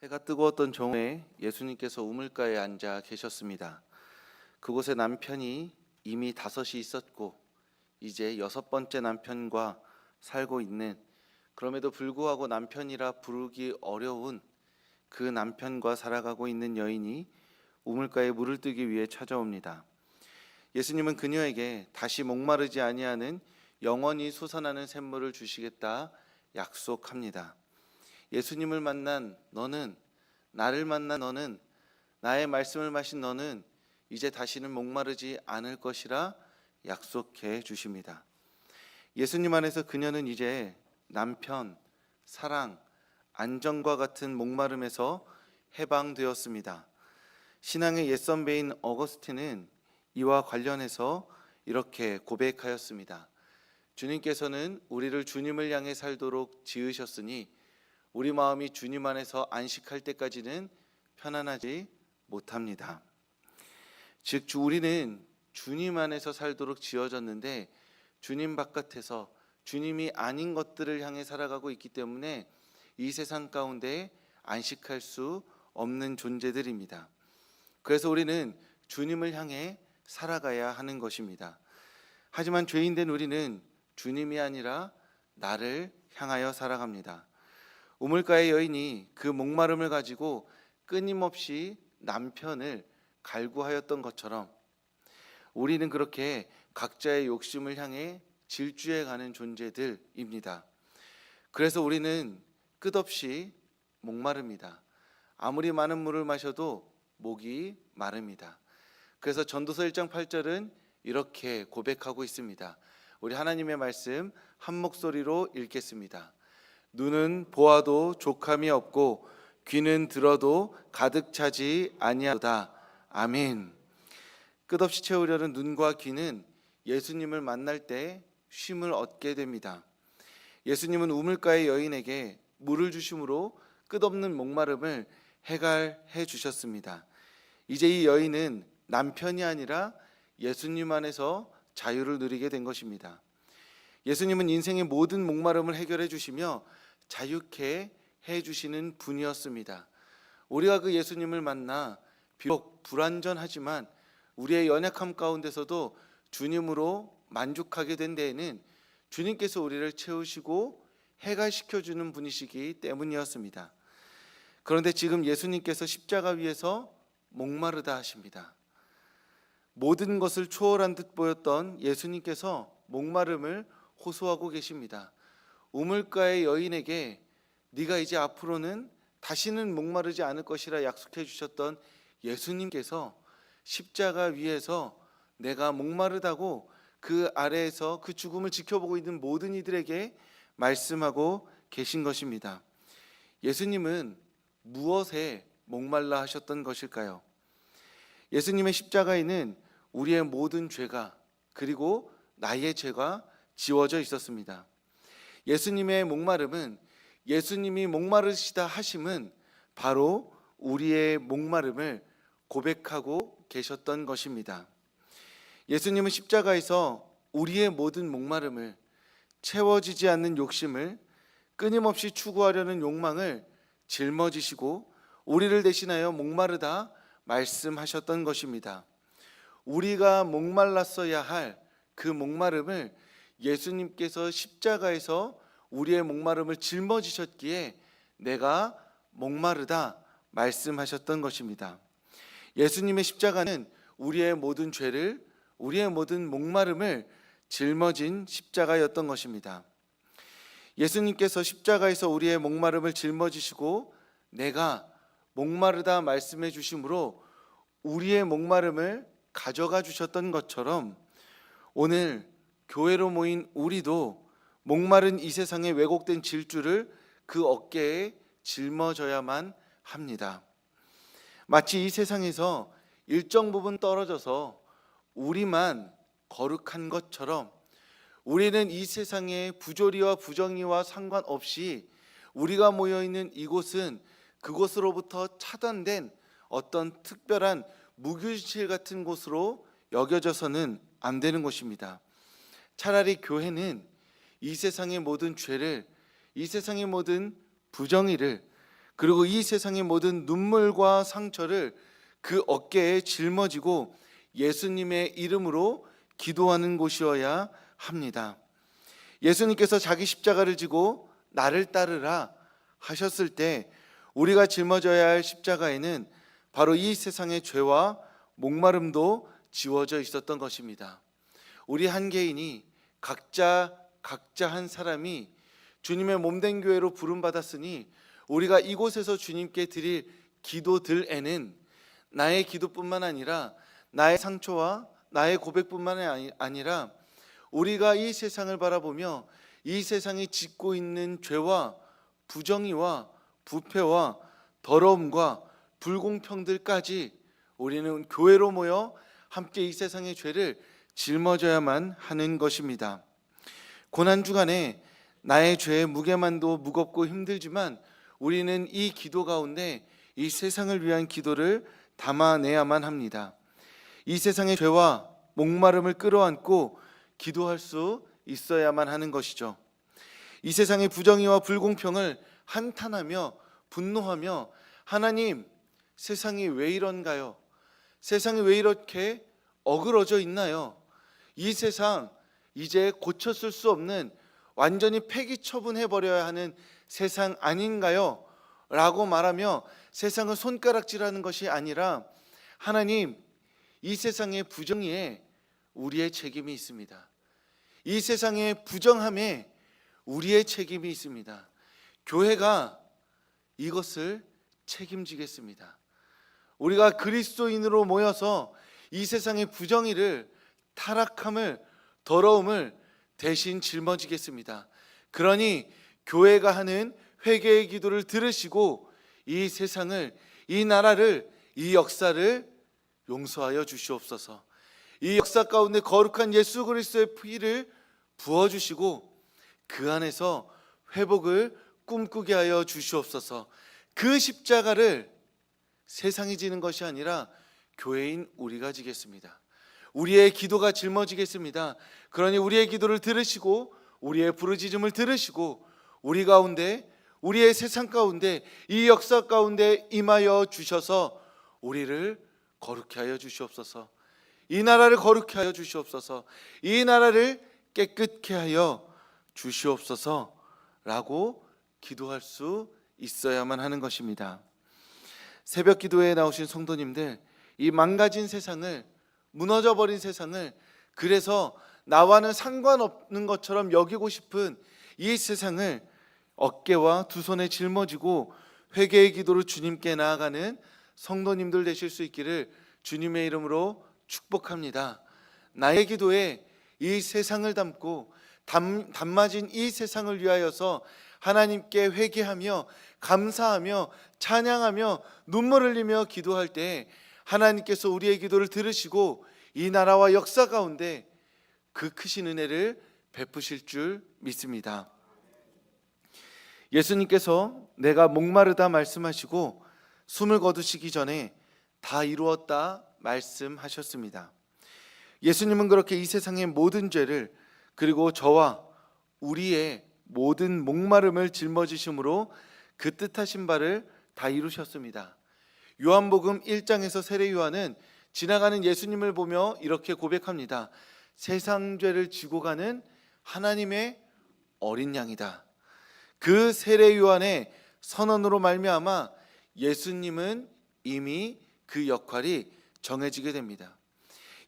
해가 뜨거웠던 정오에 예수님께서 우물가에 앉아 계셨습니다. 그곳에 남편이 이미 5이 있었고 이제 6번째 남편과 살고 있는, 그럼에도 불구하고 남편이라 부르기 어려운 그 남편과 살아가고 있는 여인이 우물가에 물을 뜨기 위해 찾아옵니다. 예수님은 그녀에게 다시 목마르지 아니하는 영원히 솟아나는 샘물을 주시겠다 약속합니다. 예수님을 만난 너는, 나를 만난 너는, 나의 말씀을 마신 너는 이제 다시는 목마르지 않을 것이라 약속해 주십니다. 예수님 안에서 그녀는 이제 남편, 사랑, 안정과 같은 목마름에서 해방되었습니다. 신앙의 옛 선배인 어거스틴은 이와 관련해서 이렇게 고백하였습니다. 주님께서는 우리를 주님을 향해 살도록 지으셨으니 우리 마음이 주님 안에서 안식할 때까지는 편안하지 못합니다. 즉 우리는 주님 안에서 살도록 지어졌는데 주님 바깥에서 주님이 아닌 것들을 향해 살아가고 있기 때문에 이 세상 가운데 안식할 수 없는 존재들입니다. 그래서 우리는 주님을 향해 살아가야 하는 것입니다. 하지만 죄인된 우리는 주님이 아니라 나를 향하여 살아갑니다. 우물가의 여인이 그 목마름을 가지고 끊임없이 남편을 갈구하였던 것처럼 우리는 그렇게 각자의 욕심을 향해 질주해가는 존재들입니다. 그래서 우리는 끝없이 목마릅니다. 아무리 많은 물을 마셔도 목이 마릅니다. 그래서 전도서 1장 8절은 이렇게 고백하고 있습니다. 우리 하나님의 말씀 한 목소리로 읽겠습니다. 눈은 보아도 족함이 없고 귀는 들어도 가득 차지 아니하도다. 아멘. 끝없이 채우려는 눈과 귀는 예수님을 만날 때 쉼을 얻게 됩니다. 예수님은 우물가의 여인에게 물을 주심으로 끝없는 목마름을 해결해 주셨습니다. 이제 이 여인은 남편이 아니라 예수님 안에서 자유를 누리게 된 것입니다. 예수님은 인생의 모든 목마름을 해결해 주시며 자유케 해주시는 분이었습니다. 우리가 그 예수님을 만나 비록 불완전하지만 우리의 연약함 가운데서도 주님으로 만족하게 된 데에는 주님께서 우리를 채우시고 해결시켜주는 분이시기 때문이었습니다. 그런데 지금 예수님께서 십자가 위에서 목마르다 하십니다. 모든 것을 초월한 듯 보였던 예수님께서 목마름을 호소하고 계십니다. 우물가의 여인에게 네가 이제 앞으로는 다시는 목마르지 않을 것이라 약속해 주셨던 예수님께서 십자가 위에서 내가 목마르다고 그 아래에서 그 죽음을 지켜보고 있는 모든 이들에게 말씀하고 계신 것입니다. 예수님은 무엇에 목말라 하셨던 것일까요? 예수님의 십자가에는 우리의 모든 죄가, 그리고 나의 죄가 지워져 있었습니다. 예수님의 목마름은, 예수님이 목마르시다 하심은 바로 우리의 목마름을 고백하고 계셨던 것입니다. 예수님은 십자가에서 우리의 모든 목마름을, 채워지지 않는 욕심을, 끊임없이 추구하려는 욕망을 짊어지시고 우리를 대신하여 목마르다 말씀하셨던 것입니다. 우리가 목말랐어야 할 그 목마름을 예수님께서 십자가에서 우리의 목마름을 짊어지셨기에 내가 목마르다 말씀하셨던 것입니다. 예수님의 십자가는 우리의 모든 죄를, 우리의 모든 목마름을 짊어진 십자가였던 것입니다. 예수님께서 십자가에서 우리의 목마름을 짊어지시고 내가 목마르다 말씀해 주심으로 우리의 목마름을 가져가 주셨던 것처럼 오늘 교회로 모인 우리도 목마른 이 세상의 왜곡된 질주를 그 어깨에 짊어져야만 합니다. 마치 이 세상에서 일정 부분 떨어져서 우리만 거룩한 것처럼 우리는 이 세상의 부조리와 부정의와 상관없이 우리가 모여있는 이곳은 그곳으로부터 차단된 어떤 특별한 무균실 같은 곳으로 여겨져서는 안 되는 것입니다. 차라리 교회는 이 세상의 모든 죄를, 이 세상의 모든 부정의를, 그리고 이 세상의 모든 눈물과 상처를 그 어깨에 짊어지고 예수님의 이름으로 기도하는 곳이어야 합니다. 예수님께서 자기 십자가를 지고 나를 따르라 하셨을 때 우리가 짊어져야 할 십자가에는 바로 이 세상의 죄와 목마름도 지워져 있었던 것입니다. 우리 한 개인이 각자 한 사람이 주님의 몸된 교회로 부름받았으니 우리가 이곳에서 주님께 드릴 기도들에는 나의 기도뿐만 아니라 나의 상처와 나의 고백뿐만 아니라 우리가 이 세상을 바라보며 이 세상이 짓고 있는 죄와 부정의와 부패와 더러움과 불공평들까지 우리는 교회로 모여 함께 이 세상의 죄를 짊어져야만 하는 것입니다. 고난주간에 나의 죄의 무게만도 무겁고 힘들지만 우리는 이 기도 가운데 이 세상을 위한 기도를 담아내야만 합니다. 이 세상의 죄와 목마름을 끌어안고 기도할 수 있어야만 하는 것이죠. 이 세상의 부정의와 불공평을 한탄하며 분노하며 하나님, 세상이 왜 이런가요? 세상이 왜 이렇게 어그러져 있나요? 이 세상 이제 고쳤을 수 없는 완전히 폐기 처분해버려야 하는 세상 아닌가요? 라고 말하며 세상을 손가락질하는 것이 아니라 하나님, 이 세상의 부정의에 우리의 책임이 있습니다. 이 세상의 부정함에 우리의 책임이 있습니다. 교회가 이것을 책임지겠습니다. 우리가 그리스도인으로 모여서 이 세상의 부정의를, 타락함을, 더러움을 대신 짊어지겠습니다. 그러니 교회가 하는 회개의 기도를 들으시고 이 세상을, 이 나라를, 이 역사를 용서하여 주시옵소서. 이 역사 가운데 거룩한 예수 그리스도의 피를 부어주시고 그 안에서 회복을 꿈꾸게 하여 주시옵소서. 그 십자가를 세상이 지는 것이 아니라 교회인 우리가 지겠습니다. 우리의 기도가 짊어지겠습니다. 그러니 우리의 기도를 들으시고 우리의 부르짖음을 들으시고 우리 가운데, 우리의 세상 가운데, 이 역사 가운데 임하여 주셔서 우리를 거룩히 하여 주시옵소서. 이 나라를 거룩히 하여 주시옵소서. 이 나라를 깨끗게 하여 주시옵소서라고 기도할 수 있어야만 하는 것입니다. 새벽 기도에 나오신 성도님들, 이 망가진 세상을, 무너져버린 세상을, 그래서 나와는 상관없는 것처럼 여기고 싶은 이 세상을 어깨와 두 손에 짊어지고 회개의 기도로 주님께 나아가는 성도님들 되실 수 있기를 주님의 이름으로 축복합니다. 나의 기도에 이 세상을 담고 담아진 이 세상을 위하여서 하나님께 회개하며 감사하며 찬양하며 눈물 흘리며 기도할 때 하나님께서 우리의 기도를 들으시고 이 나라와 역사 가운데 그 크신 은혜를 베푸실 줄 믿습니다. 예수님께서 내가 목마르다 말씀하시고 숨을 거두시기 전에 다 이루었다 말씀하셨습니다. 예수님은 그렇게 이 세상의 모든 죄를, 그리고 저와 우리의 모든 목마름을 짊어지심으로 그 뜻하신 바를 다 이루셨습니다. 요한복음 1장에서 세례 요한은 지나가는 예수님을 보며 이렇게 고백합니다. 세상 죄를 지고 가는 하나님의 어린 양이다. 그 세례 요한의 선언으로 말미암아 예수님은 이미 그 역할이 정해지게 됩니다.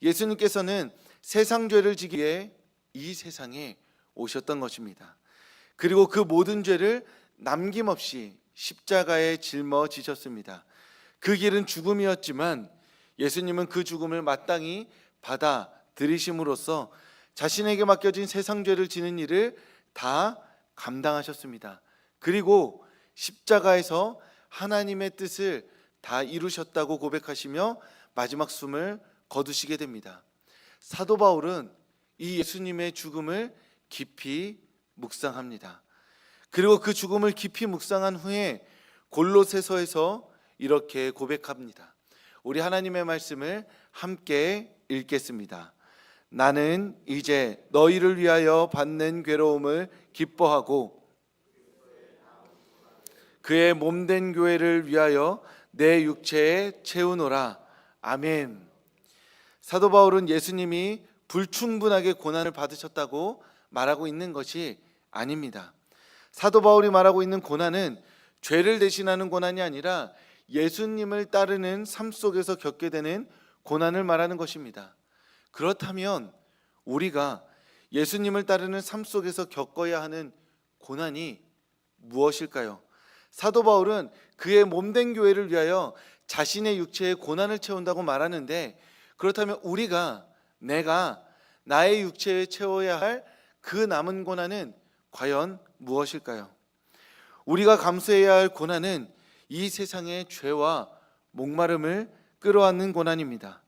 예수님께서는 세상 죄를 지기 위해 이 세상에 오셨던 것입니다. 그리고 그 모든 죄를 남김없이 십자가에 짊어지셨습니다. 그 길은 죽음이었지만 예수님은 그 죽음을 마땅히 받아들이심으로써 자신에게 맡겨진 세상 죄를 지는 일을 다 감당하셨습니다. 그리고 십자가에서 하나님의 뜻을 다 이루셨다고 고백하시며 마지막 숨을 거두시게 됩니다. 사도 바울은 이 예수님의 죽음을 깊이 묵상합니다. 그리고 그 죽음을 깊이 묵상한 후에 골로새서에서 이렇게 고백합니다. 우리 하나님의 말씀을 함께 읽겠습니다. 나는 이제 너희를 위하여 받는 괴로움을 기뻐하고 그의 몸된 교회를 위하여 내 육체에 채우노라. 아멘. 사도 바울은 예수님이 불충분하게 고난을 받으셨다고 말하고 있는 것이 아닙니다. 사도 바울이 말하고 있는 고난은 죄를 대신하는 고난이 아니라 예수님을 따르는 삶 속에서 겪게 되는 고난을 말하는 것입니다. 그렇다면 우리가 예수님을 따르는 삶 속에서 겪어야 하는 고난이 무엇일까요? 사도 바울은 그의 몸된 교회를 위하여 자신의 육체에 고난을 채운다고 말하는데, 그렇다면 내가 나의 육체에 채워야 할 그 남은 고난은 과연 무엇일까요? 우리가 감수해야 할 고난은 이 세상의 죄와 목마름을 끌어안는 고난입니다.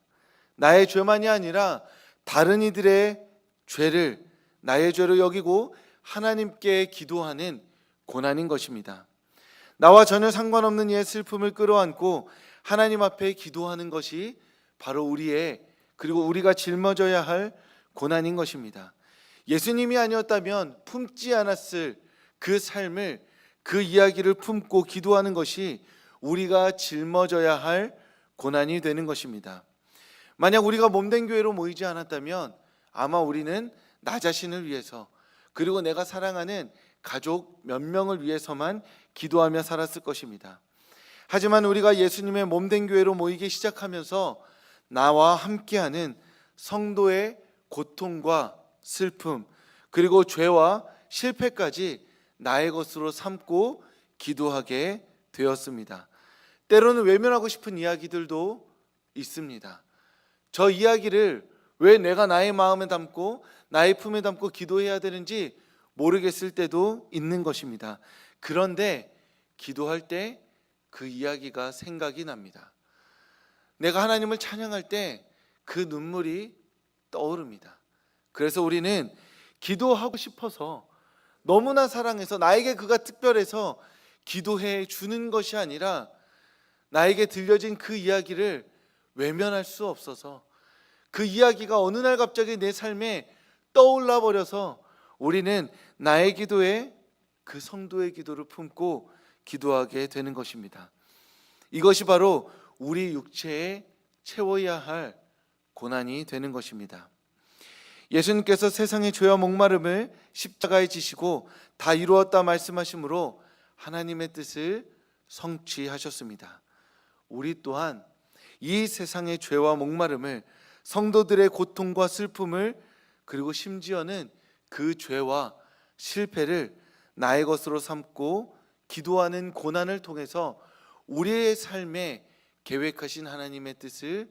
나의 죄만이 아니라 다른 이들의 죄를 나의 죄로 여기고 하나님께 기도하는 고난인 것입니다. 나와 전혀 상관없는 이의 슬픔을 끌어안고 하나님 앞에 기도하는 것이 바로 그리고 우리가 짊어져야 할 고난인 것입니다. 예수님이 아니었다면 품지 않았을 그 삶을, 그 이야기를 품고 기도하는 것이 우리가 짊어져야 할 고난이 되는 것입니다. 만약 우리가 몸된 교회로 모이지 않았다면 아마 우리는 나 자신을 위해서, 그리고 내가 사랑하는 가족 몇 명을 위해서만 기도하며 살았을 것입니다. 하지만 우리가 예수님의 몸된 교회로 모이기 시작하면서 나와 함께하는 성도의 고통과 슬픔, 그리고 죄와 실패까지 나의 것으로 삼고 기도하게 되었습니다. 때로는 외면하고 싶은 이야기들도 있습니다. 저 이야기를 왜 내가 나의 마음에 담고 나의 품에 담고 기도해야 되는지 모르겠을 때도 있는 것입니다. 그런데 기도할 때 그 이야기가 생각이 납니다. 내가 하나님을 찬양할 때 그 눈물이 떠오릅니다. 그래서 우리는 기도하고 싶어서, 너무나 사랑해서, 나에게 그가 특별해서 기도해 주는 것이 아니라 나에게 들려진 그 이야기를 외면할 수 없어서, 그 이야기가 어느 날 갑자기 내 삶에 떠올라 버려서 우리는 나의 기도에 그 성도의 기도를 품고 기도하게 되는 것입니다. 이것이 바로 우리 육체에 채워야 할 고난이 되는 것입니다. 예수님께서 세상의 죄와 목마름을 십자가에 지시고 다 이루었다 말씀하심으로 하나님의 뜻을 성취하셨습니다. 우리 또한 이 세상의 죄와 목마름을, 성도들의 고통과 슬픔을, 그리고 심지어는 그 죄와 실패를 나의 것으로 삼고 기도하는 고난을 통해서 우리의 삶에 계획하신 하나님의 뜻을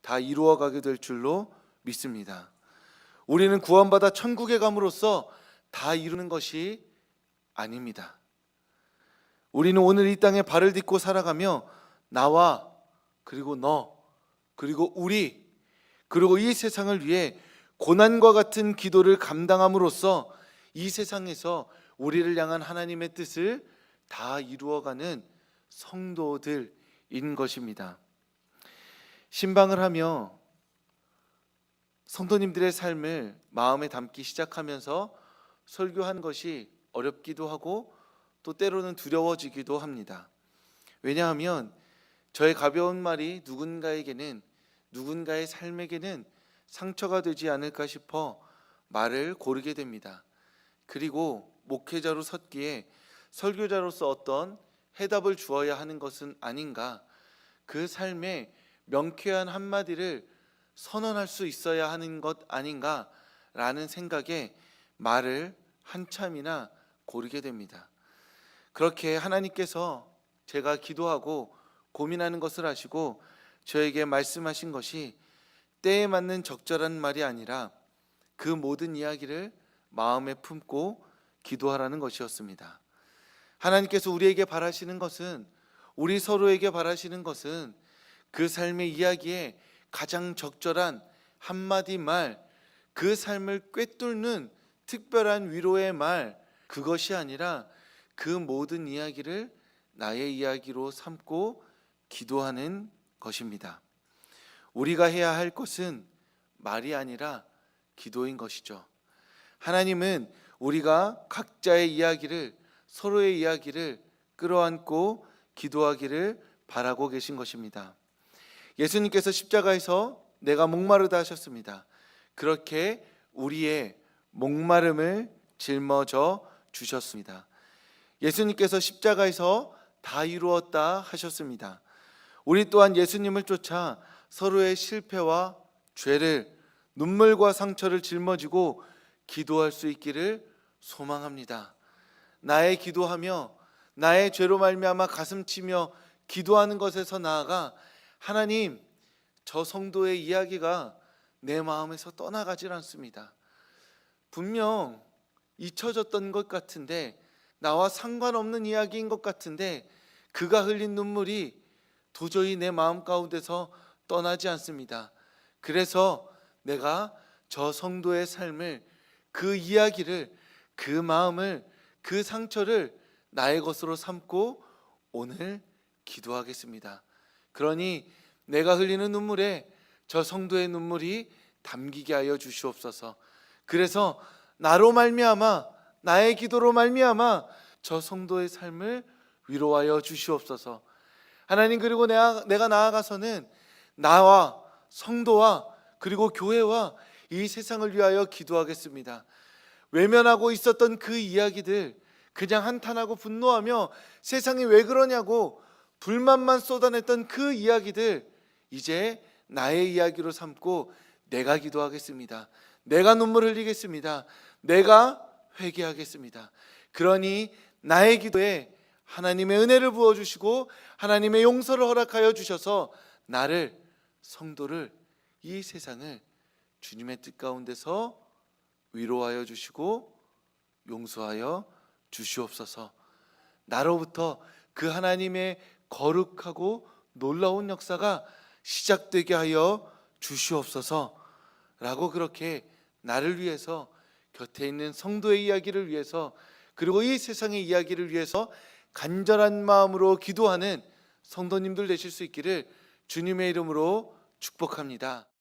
다 이루어가게 될 줄로 믿습니다. 우리는 구원받아 천국에 감으로써 다 이루는 것이 아닙니다. 우리는 오늘 이 땅에 발을 딛고 살아가며 나와, 그리고 너, 그리고 우리, 그리고 이 세상을 위해 고난과 같은 기도를 감당함으로써 이 세상에서 우리를 향한 하나님의 뜻을 다 이루어가는 성도들인 것입니다. 신방을 하며 성도님들의 삶을 마음에 담기 시작하면서 설교한 것이 어렵기도 하고 또 때로는 두려워지기도 합니다. 왜냐하면 저의 가벼운 말이 누군가의 삶에게는 상처가 되지 않을까 싶어 말을 고르게 됩니다. 그리고 목회자로 섰기에 설교자로서 어떤 해답을 주어야 하는 것은 아닌가, 그 삶에 명쾌한 한마디를 선언할 수 있어야 하는 것 아닌가라는 생각에 말을 한참이나 고르게 됩니다. 그렇게 하나님께서 제가 기도하고 고민하는 것을 아시고 저에게 말씀하신 것이 때에 맞는 적절한 말이 아니라 그 모든 이야기를 마음에 품고 기도하라는 것이었습니다. 하나님께서 우리에게 바라시는 것은, 우리 서로에게 바라시는 것은 그 삶의 이야기에 가장 적절한 한마디 말, 그 삶을 꿰뚫는 특별한 위로의 말, 그것이 아니라 그 모든 이야기를 나의 이야기로 삼고 기도하는 것입니다. 우리가 해야 할 것은 말이 아니라 기도인 것이죠. 하나님은 우리가 각자의 이야기를, 서로의 이야기를 끌어안고 기도하기를 바라고 계신 것입니다. 예수님께서 십자가에서 내가 목마르다 하셨습니다. 그렇게 우리의 목마름을 짊어져 주셨습니다. 예수님께서 십자가에서 다 이루었다 하셨습니다. 우리 또한 예수님을 쫓아 서로의 실패와 죄를, 눈물과 상처를 짊어지고 기도할 수 있기를 소망합니다. 나의 기도하며 나의 죄로 말미암아 가슴치며 기도하는 것에서 나아가 하나님, 저 성도의 이야기가 내 마음에서 떠나가질 않습니다. 분명 잊혀졌던 것 같은데, 나와 상관없는 이야기인 것 같은데 그가 흘린 눈물이 도저히 내 마음 가운데서 떠나지 않습니다. 그래서 내가 저 성도의 삶을, 그 이야기를, 그 마음을, 그 상처를 나의 것으로 삼고 오늘 기도하겠습니다. 그러니 내가 흘리는 눈물에 저 성도의 눈물이 담기게 하여 주시옵소서. 그래서 나로 말미암아, 나의 기도로 말미암아 저 성도의 삶을 위로하여 주시옵소서. 하나님, 그리고 내가 나아가서는 나와 성도와 그리고 교회와 이 세상을 위하여 기도하겠습니다. 외면하고 있었던 그 이야기들, 그냥 한탄하고 분노하며 세상이 왜 그러냐고 불만만 쏟아냈던 그 이야기들, 이제 나의 이야기로 삼고 내가 기도하겠습니다. 내가 눈물 흘리겠습니다. 내가 회개하겠습니다. 그러니 나의 기도에 하나님의 은혜를 부어주시고 하나님의 용서를 허락하여 주셔서 나를, 성도를, 이 세상을 주님의 뜻 가운데서 위로하여 주시고 용서하여 주시옵소서. 나로부터 그 하나님의 거룩하고 놀라운 역사가 시작되게 하여 주시옵소서 라고, 그렇게 나를 위해서, 곁에 있는 성도의 이야기를 위해서, 그리고 이 세상의 이야기를 위해서 간절한 마음으로 기도하는 성도님들 되실 수 있기를 주님의 이름으로 축복합니다.